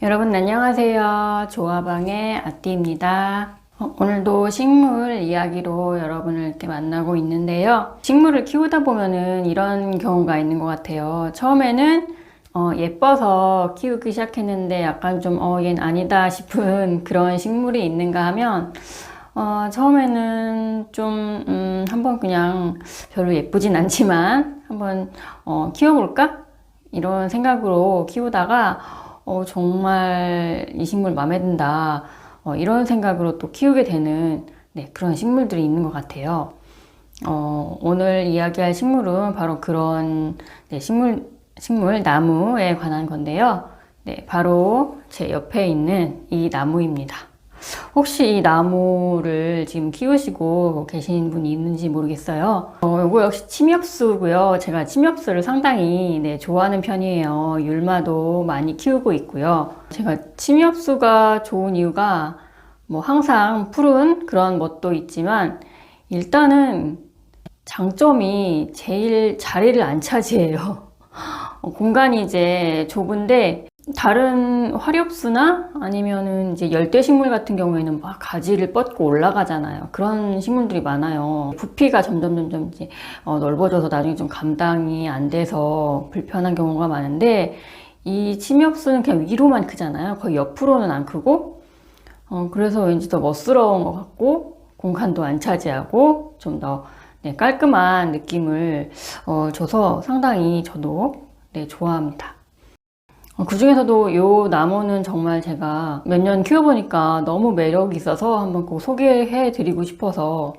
여러분 안녕하세요. 조화방의 아띠입니다. 오늘도 식물 이야기로 여러분을 이렇게 만나고 있는데요. 식물을 키우다 보면은 이런 경우가 있는 것 같아요. 처음에는 예뻐서 키우기 시작했는데 약간 좀 얘는 아니다 싶은 그런 식물이 있는가 하면 처음에는 좀 한번 그냥 별로 예쁘진 않지만 한번 키워볼까? 이런 생각으로 키우다가 정말 이 식물 마음에 든다. 이런 생각으로 또 키우게 되는 그런 식물들이 있는 것 같아요. 오늘 이야기할 식물은 바로 그런 식물 나무에 관한 건데요. 바로 제 옆에 있는 이 나무입니다. 혹시 이 나무를 지금 키우시고 계신 분이 있는지 모르겠어요. 요거 역시 침엽수고요. 제가 침엽수를 상당히 좋아하는 편이에요. 율마도 많이 키우고 있고요. 제가 침엽수가 좋은 이유가 뭐 항상 푸른 그런 멋도 있지만 일단은 장점이 제일 자리를 안 차지해요. 공간이 이제 좁은데 다른 화렵수나 아니면은 이제 열대식물 같은 경우에는 막 가지를 뻗고 올라가잖아요. 그런 식물들이 많아요. 부피가 점점 이제 넓어져서 나중에 좀 감당이 안 돼서 불편한 경우가 많은데 이 침엽수는 그냥 위로만 크잖아요. 거의 옆으로는 안 크고 그래서 왠지 더 멋스러운 것 같고 공간도 안 차지하고 좀 더 깔끔한 느낌을 줘서 상당히 저도 좋아합니다. 그 중에서도 이 나무는 정말 제가 몇 년 키워보니까 너무 매력이 있어서 한번 꼭 소개해 드리고 싶어서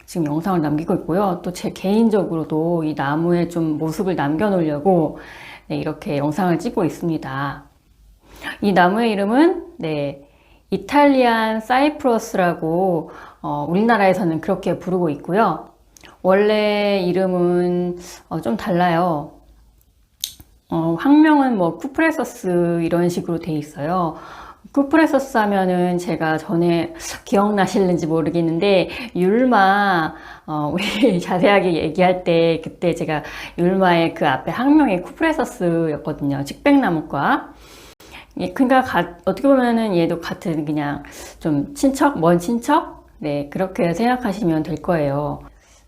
지금 영상을 남기고 있고요. 또 제 개인적으로도 이 나무의 좀 모습을 남겨 놓으려고 이렇게 영상을 찍고 있습니다. 이 나무의 이름은 이탈리안 사이프러스라고 우리나라에서는 그렇게 부르고 있고요. 원래 이름은 좀 달라요. 학명은 뭐 쿠프레서스 이런 식으로 돼 있어요. 쿠프레서스 하면은 제가 전에 기억나실는지 모르겠는데 율마 우리 자세하게 얘기할 때 그때 제가 율마의 그 앞에 학명이 쿠프레서스였거든요. 측백나무과. 그러니까 어떻게 보면은 얘도 같은 그냥 좀 친척, 먼 친척? 그렇게 생각하시면 될 거예요.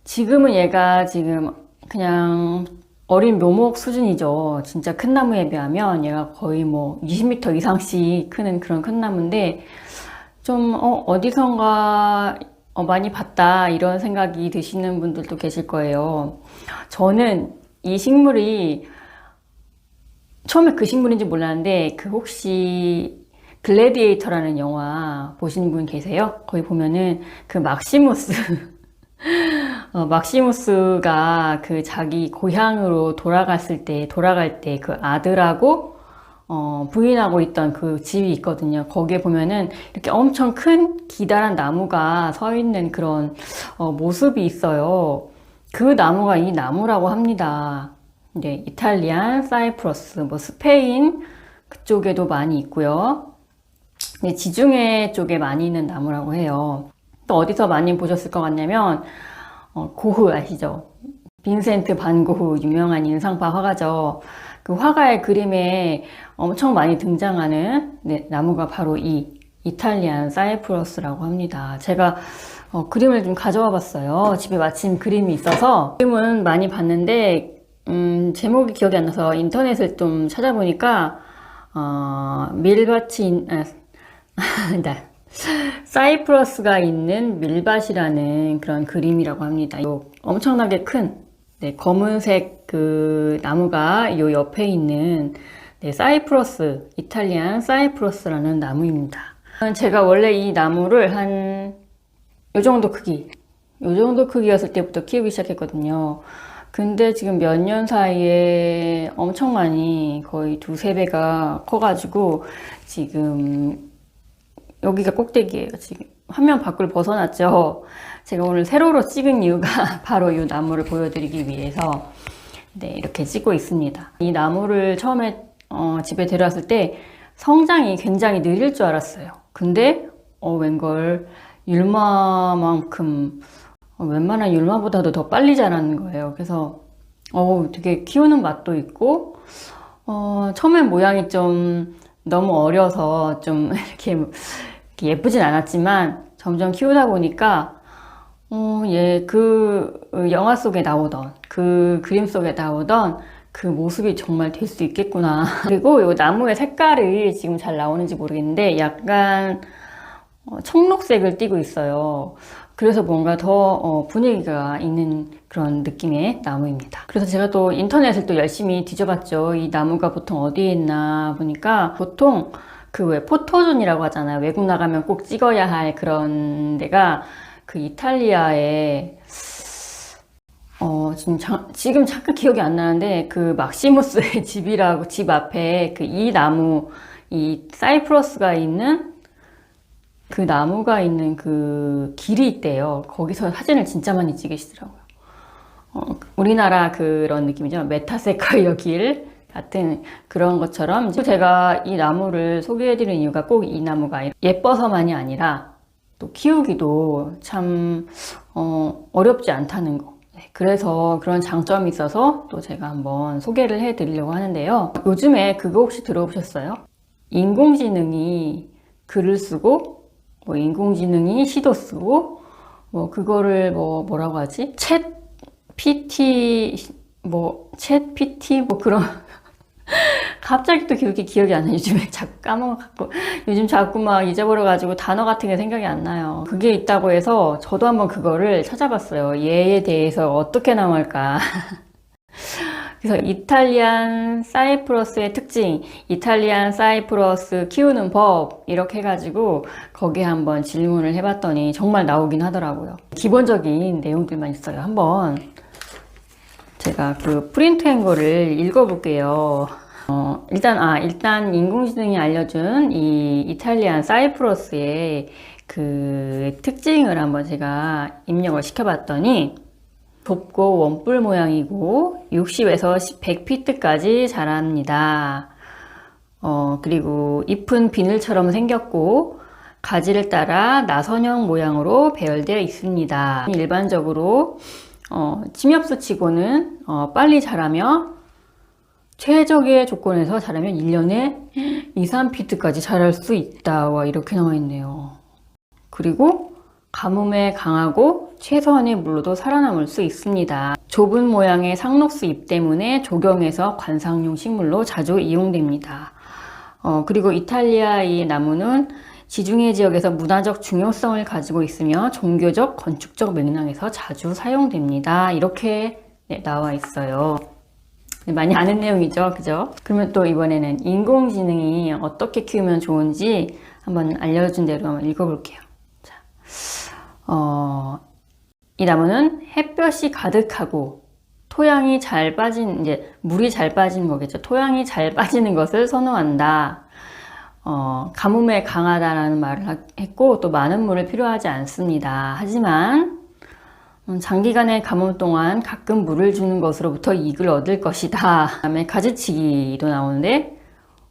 지금은 얘가 지금 그냥 어린 묘목 수준이죠. 진짜 큰 나무에 비하면 얘가 거의 뭐 20m 이상씩 크는 그런 큰 나무인데 좀 어디선가 많이 봤다 이런 생각이 드시는 분들도 계실 거예요. 저는 이 식물이 처음에 그 식물인지 몰랐는데 그 혹시 글래디에이터라는 영화 보신 분 계세요? 거기 보면은 그 막시무스 막시무스가 그 자기 고향으로 돌아갈 때 그 아들하고 부인하고 있던 그 집이 있거든요. 거기에 보면은 이렇게 엄청 큰 기다란 나무가 서 있는 그런 모습이 있어요. 그 나무가 이 나무라고 합니다. 이탈리안 사이프러스, 뭐 스페인 그쪽에도 많이 있고요. 지중해 쪽에 많이 있는 나무라고 해요. 또 어디서 많이 보셨을 것 같냐면 고흐 아시죠? 빈센트 반 고흐 유명한 인상파 화가죠. 그 화가의 그림에 엄청 많이 등장하는 나무가 바로 이 이탈리안 사이프러스라고 합니다. 제가 그림을 좀 가져와 봤어요. 집에 마침 그림이 있어서 그림은 많이 봤는데 제목이 기억이 안 나서 인터넷을 좀 찾아보니까 밀밭이 사이프러스가 있는 밀밭이라는 그런 그림이라고 합니다. 엄청나게 큰 검은색 그 나무가 요 옆에 있는 사이프러스, 이탈리안 사이프러스라는 나무입니다. 제가 원래 이 나무를 한 요 정도 크기였을 때부터 키우기 시작했거든요. 근데 지금 몇 년 사이에 엄청 많이 거의 2~3배가 커가지고 지금 여기가 꼭대기예요. 지금 화면 밖을 벗어났죠. 제가 오늘 세로로 찍은 이유가 바로 이 나무를 보여드리기 위해서 이렇게 찍고 있습니다. 이 나무를 처음에 집에 데려왔을 때 성장이 굉장히 느릴 줄 알았어요. 근데 웬걸 율마만큼 웬만한 율마보다도 더 빨리 자라는 거예요. 그래서 되게 키우는 맛도 있고 처음엔 모양이 좀 너무 어려서 좀 이렇게 예쁘진 않았지만 점점 키우다 보니까 얘 그 영화 속에 나오던 그 그림 속에 나오던 그 모습이 정말 될 수 있겠구나. 그리고 이 나무의 색깔이 지금 잘 나오는지 모르겠는데 약간 청록색을 띠고 있어요. 그래서 뭔가 더 분위기가 있는 그런 느낌의 나무입니다. 그래서 제가 또 인터넷을 또 열심히 뒤져봤죠. 이 나무가 보통 어디에 있나 보니까 보통 그 왜 포토존이라고 하잖아요. 외국 나가면 꼭 찍어야 할 그런 데가 그 이탈리아에 지금 잠깐 기억이 안 나는데 그 막시무스의 집이라고 집 앞에 그 이 나무 이 사이프러스가 있는 그 나무가 있는 그 길이 있대요. 거기서 사진을 진짜 많이 찍으시더라고요. 우리나라 그런 느낌이죠. 메타세콰이어 길 같은 그런 것처럼 제가 이 나무를 소개해드리는 이유가 꼭 이 나무가 예뻐서만이 아니라 또 키우기도 참 어렵지 않다는 거. 그래서 그런 장점이 있어서 또 제가 한번 소개를 해드리려고 하는데요. 요즘에 그거 혹시 들어보셨어요? 인공지능이 글을 쓰고 뭐 인공지능이 시도 쓰고 뭐 그거를 뭐라고 하지? 챗 PT 뭐 그런 갑자기 또 그렇게 기억이 안 나요. 요즘에 자꾸 까먹어갖고 요즘 자꾸 막 잊어버려가지고 단어 같은 게 생각이 안 나요. 그게 있다고 해서 저도 한번 그거를 찾아봤어요. 얘에 대해서 어떻게 나올까. 그래서 이탈리안 사이프러스의 특징, 이탈리안 사이프러스 키우는 법 이렇게 해가지고 거기에 한번 질문을 해봤더니 정말 나오긴 하더라고요. 기본적인 내용들만 있어요. 한번 제가 그 프린트한 거를 읽어볼게요. 일단 인공지능이 알려준 이 이탈리안 사이프러스의 그 특징을 한번 제가 입력을 시켜봤더니 좁고 원뿔 모양이고 60에서 100피트까지 자랍니다. 그리고 잎은 비늘처럼 생겼고 가지를 따라 나선형 모양으로 배열되어 있습니다. 일반적으로 침엽수 치고는 빨리 자라며 최적의 조건에서 자라면 1년에 2, 3피트까지 자랄 수 있다. 와, 이렇게 나와 있네요. 그리고 가뭄에 강하고 최소한의 물로도 살아남을 수 있습니다. 좁은 모양의 상록수 잎 때문에 조경에서 관상용 식물로 자주 이용됩니다. 그리고 이탈리아 이 나무는 지중해 지역에서 문화적 중요성을 가지고 있으며 종교적, 건축적 맥락에서 자주 사용됩니다. 이렇게 나와 있어요. 많이 아는 내용이죠, 그죠? 그러면 또 이번에는 인공지능이 어떻게 키우면 좋은지 한번 알려준 대로 한번 읽어볼게요. 자, 이 나무는 햇볕이 가득하고 토양이 잘 빠진, 이제 물이 잘 빠지는 거겠죠. 토양이 잘 빠지는 것을 선호한다. 가뭄에 강하다라는 말을 했고 또 많은 물을 필요하지 않습니다. 하지만 장기간의 가뭄 동안 가끔 물을 주는 것으로부터 이익을 얻을 것이다. 그다음에 가지치기도 나오는데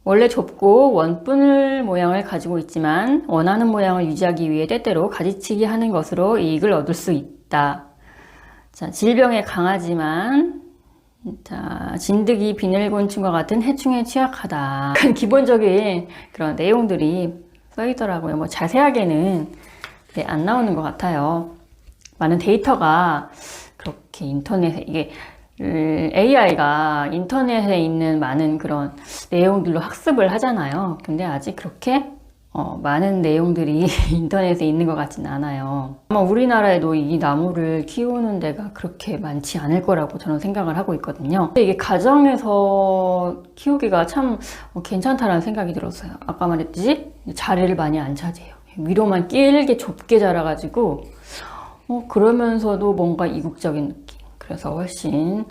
원래 좁고 원뿔 모양을 가지고 있지만 원하는 모양을 유지하기 위해 때때로 가지치기 하는 것으로 이익을 얻을 수 있다. 자, 질병에 강하지만 진드기, 비늘곤충과 같은 해충에 취약하다. 기본적인 그런 내용들이 써 있더라고요. 뭐 자세하게는 안 나오는 것 같아요. 많은 데이터가 그렇게 인터넷에 이게 AI가 인터넷에 있는 많은 그런 내용들로 학습을 하잖아요. 근데 아직 그렇게 많은 내용들이 인터넷에 있는 것 같지는 않아요. 아마 우리나라에도 이 나무를 키우는 데가 그렇게 많지 않을 거라고 저는 생각을 하고 있거든요. 근데 이게 가정에서 키우기가 참 괜찮다라는 생각이 들었어요. 아까 말했듯이 자리를 많이 안 차지해요. 위로만 길게 좁게 자라가지고 그러면서도 뭔가 이국적인 느낌. 그래서 훨씬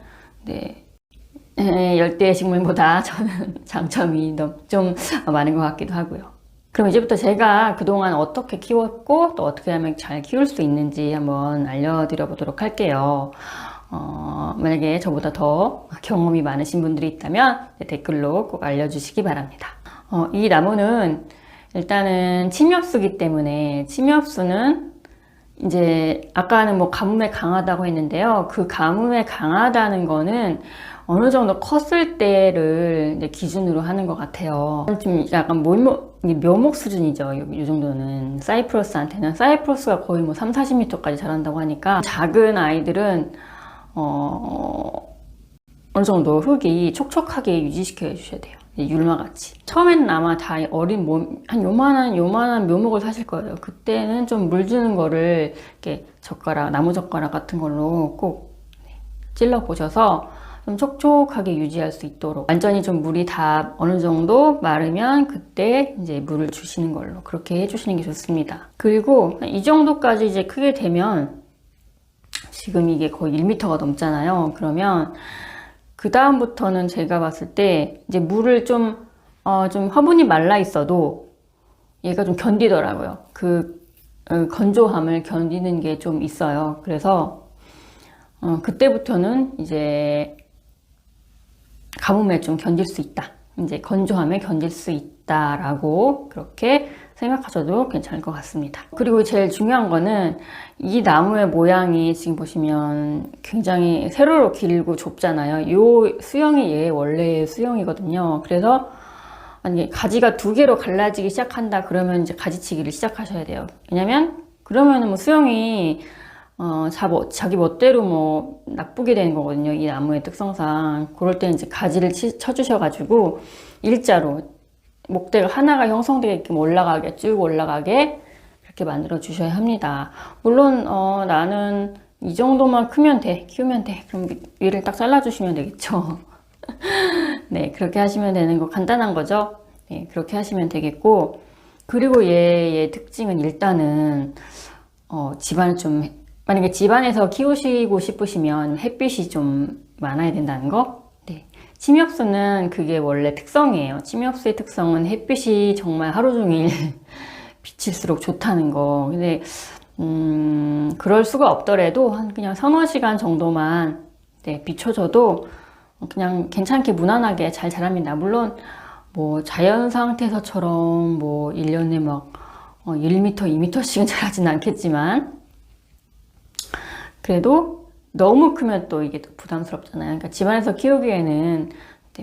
열대 식물보다 저는 장점이 좀 많은 것 같기도 하고요. 그럼 이제부터 제가 그동안 어떻게 키웠고 또 어떻게 하면 잘 키울 수 있는지 한번 알려드려 보도록 할게요. 만약에 저보다 더 경험이 많으신 분들이 있다면 댓글로 꼭 알려주시기 바랍니다. 이 나무는 일단은 침엽수기 때문에 침엽수는 이제 아까는 뭐 가뭄에 강하다고 했는데요. 그 가뭄에 강하다는 거는 어느 정도 컸을 때를 이제 기준으로 하는 것 같아요. 좀 약간 묘목 수준이죠. 이 정도는. 사이프러스한테는. 사이프러스가 거의 뭐 3, 40m까지 자란다고 하니까 작은 아이들은 어느 정도 흙이 촉촉하게 유지시켜 주셔야 돼요. 율마같이. 처음에는 아마 다 어린 한 요만한 묘목을 사실 거예요. 그때는 좀 물 주는 거를 이렇게 나무 젓가락 같은 걸로 꼭 찔러 보셔서 좀 촉촉하게 유지할 수 있도록, 완전히 좀 물이 다 어느 정도 마르면 그때 이제 물을 주시는 걸로 그렇게 해주시는 게 좋습니다. 그리고 이 정도까지 이제 크게 되면, 지금 이게 거의 1m가 넘잖아요. 그러면 그 다음부터는 제가 봤을 때 이제 물을 좀 화분이 말라 있어도 얘가 좀 견디더라고요. 건조함을 견디는 게 좀 있어요. 그래서 그때부터는 이제 가뭄에 좀 견딜 수 있다. 이제 건조함에 견딜 수 있다라고 그렇게 생각하셔도 괜찮을 것 같습니다. 그리고 제일 중요한 거는 이 나무의 모양이 지금 보시면 굉장히 세로로 길고 좁잖아요. 이 수영이 얘 원래의 수영이거든요. 그래서 만약에 가지가 두 개로 갈라지기 시작한다 그러면 이제 가지치기를 시작하셔야 돼요. 왜냐면 그러면은 뭐 수영이 자기 멋대로 뭐 나쁘게 되는 거거든요. 이 나무의 특성상. 그럴 때 이제 가지를 쳐주셔가지고 일자로 목대가 하나가 형성되게끔 올라가게, 쭉 올라가게 이렇게 만들어 주셔야 합니다. 물론 나는 이 정도만 키우면 돼. 그럼 위를 딱 잘라 주시면 되겠죠. 네, 그렇게 하시면 되는 거, 간단한 거죠. 네, 그렇게 하시면 되겠고, 그리고 얘의 특징은 일단은 집안을 좀, 만약에 집안에서 키우시고 싶으시면 햇빛이 좀 많아야 된다는 거. 네. 침엽수는 그게 원래 특성이에요. 침엽수의 특성은 햇빛이 정말 하루 종일 비칠수록 좋다는 거. 근데 그럴 수가 없더라도 그냥 서너 시간 정도만 비춰줘도 그냥 괜찮게 무난하게 잘 자랍니다. 물론 뭐 자연 상태에서처럼 뭐 1년에 막 1m, 2m씩은 자라진 않겠지만 그래도 너무 크면 또 이게 또 부담스럽잖아요. 그러니까 집안에서 키우기에는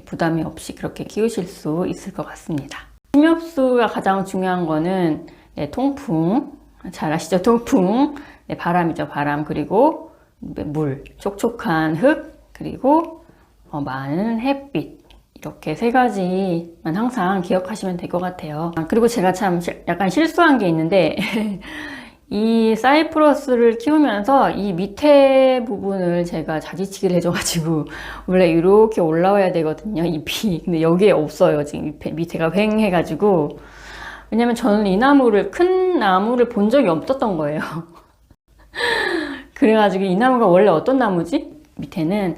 부담이 없이 그렇게 키우실 수 있을 것 같습니다. 침엽수가 가장 중요한 거는 통풍, 잘 아시죠? 통풍, 바람이죠. 바람, 그리고 물, 촉촉한 흙, 그리고 많은 햇빛, 이렇게 세 가지만 항상 기억하시면 될 것 같아요. 그리고 제가 참 약간 실수한 게 있는데 이 사이프러스를 키우면서 이 밑에 부분을 제가 자지치기를 해줘가지고 원래 이렇게 올라와야 되거든요, 잎이. 근데 여기에 없어요. 지금 밑에가 휑해가지고. 왜냐면 저는 이 나무를, 큰 나무를 본 적이 없었던 거예요. 그래가지고 이 나무가 원래 어떤 나무지? 밑에는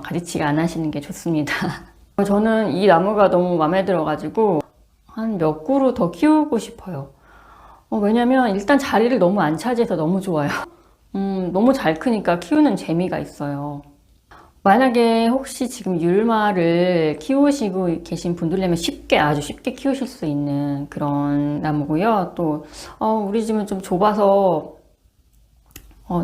가지치기 안 하시는 게 좋습니다. 저는 이 나무가 너무 마음에 들어가지고 한 몇 그루 더 키우고 싶어요. 왜냐면 일단 자리를 너무 안 차지해서 너무 좋아요. 너무 잘 크니까 키우는 재미가 있어요. 만약에 혹시 지금 율마를 키우시고 계신 분들이라면 아주 쉽게 키우실 수 있는 그런 나무고요. 또 우리 집은 좀 좁아서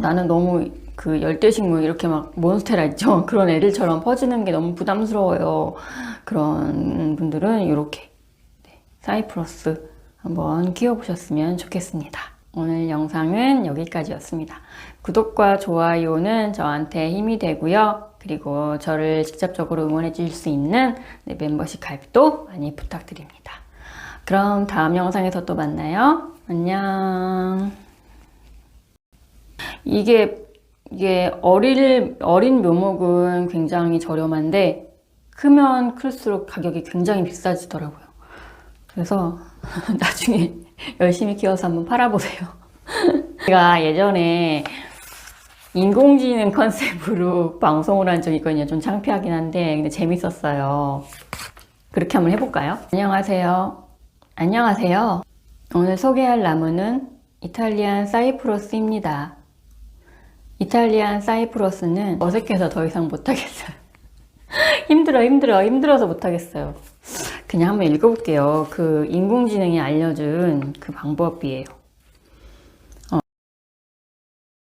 나는 너무 그 열대식물 이렇게 막 몬스테라 있죠? 그런 애들처럼 퍼지는 게 너무 부담스러워요. 그런 분들은 이렇게 사이프러스 한번 키워보셨으면 좋겠습니다. 오늘 영상은 여기까지였습니다. 구독과 좋아요는 저한테 힘이 되고요. 그리고 저를 직접적으로 응원해 주실 수 있는 멤버십 가입도 많이 부탁드립니다. 그럼 다음 영상에서 또 만나요. 안녕. 이게 어린 묘목은 굉장히 저렴한데 크면 클수록 가격이 굉장히 비싸지더라고요. 그래서 나중에 열심히 키워서 한번 팔아보세요. 제가 예전에 인공지능 컨셉으로 방송을 한 적이 있거든요. 좀 창피하긴 한데 근데 재밌었어요. 그렇게 한번 해볼까요? 안녕하세요. 오늘 소개할 나무는 이탈리안 사이프러스입니다. 이탈리안 사이프러스는 어색해서 더 이상 못하겠어요. 힘들어서 못하겠어요. 그냥 한번 읽어볼게요. 그 인공지능이 알려준 그 방법이에요.